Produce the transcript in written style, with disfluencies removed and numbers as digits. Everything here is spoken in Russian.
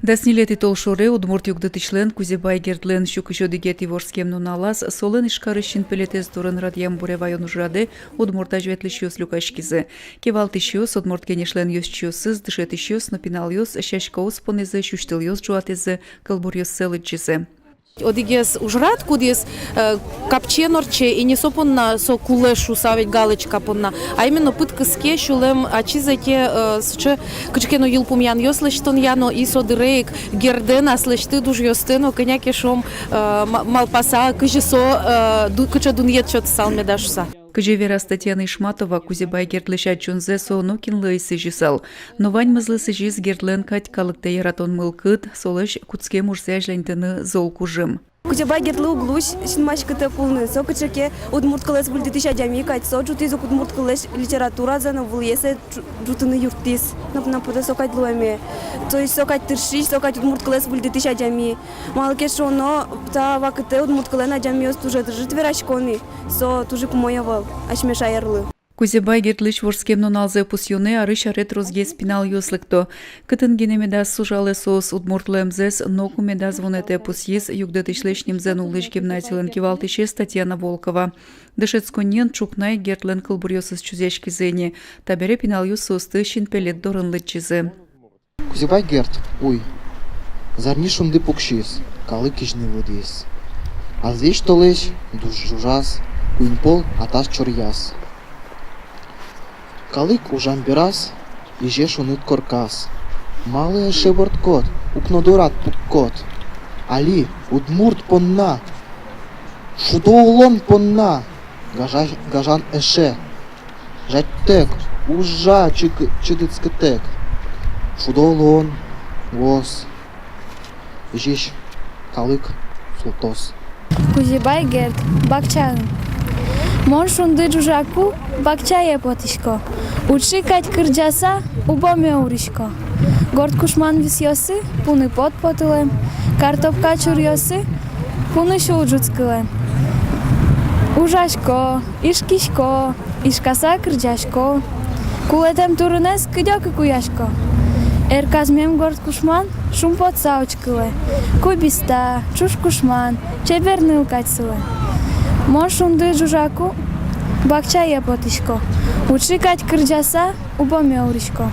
Даснилети толшоре удмуртюк дытычлен Кузебай гердлен щук еще дигети ворскем нуналас солен ишкарыщин пелетез турын радьям буревайон ужраде удмурта жветлищиос люкашкизе. Кевалтищиос удмурт кенешлен йосчиосыз дышетищиос напиналиос щашкаос понезе щуштылиос жуатезе калбурьос селыджизе. Одигес ужрат кудес капченорче и не сопонна со кулешу савить галочка понна, а именно пытка скешулем ачизете сче качкено юлпумян йослештон яно и содырейк гердена слешты дуж йостено коняки шом малпаса кыжесо кыча дуньет чот салмедашса. Кыжевера Татьяна Ишматова Кузебай гердлеша чунзе со нокин лыйсы жисал. Но вань мызлысы жис гердлен кать калыкта яратон мылкыт, солыш куцке мурсяж лентыны зол кужым. Кузебай гердлы углуш, шинмашкыты полны, со кычеке удмурткалес бульдитыш адямикать, со джутизу удмурткалес литература зана вулесе джутыны юртис, напада сокать луэме. То есть сокать тыршиш, сокать удмурткалес бульдитыш адями. Малкеш оно, та вакыты удмурткален адямиос туже держит верашкони, со туже кумоявал, ашмеша ярлы. Кузебай гердлыш ворскем ноналзе пусьоне арыша ретрозге спинал йослыкто. Кытын генемедас сужале сос удмуртлемзес нокумеда звонете пусьес югдетишлешнимзе нулыш гимнатилен кивалтышес Татьяна Волкова. Дышецконен чукнай гердлен кылбурьосыз чузешки зене. Табере пинал йососты шинпелет дорынлычизе. Кузебай герд, уй, зарнишунды пукшис, калы кижны водис. А здесь толеш душ жужас, куинпол аташ чорьяс. Калык ужам берас, иже шунут коркас. Малый шеборт кот, укнодорат пуккот. Али, удмурт понна. Шудоулон понна. Гажан эше. Жаттек, ужа чыдыцкетек. Шудоулон, вос. Ижеш калык султос. Кузебай герд, бакчагын. Мон шунды жужаку бакчае потишко. Учикать кырджаса убоме уришко. Горд кушман висьосы, пуны пот потылем. Картопка чурьосы, пуны шулджуцкылем. Ужашко, ишкишко, ишкаса кырджашко. Кулетем турунес кыдёка куяшко. Эрказмем горд кушман шум пот саучкыле. Кубиста, чуш кушман, чеберныл катсыле. Мон шунды жужаку бакчае потишко. Учикать кырджаса убоме уришко.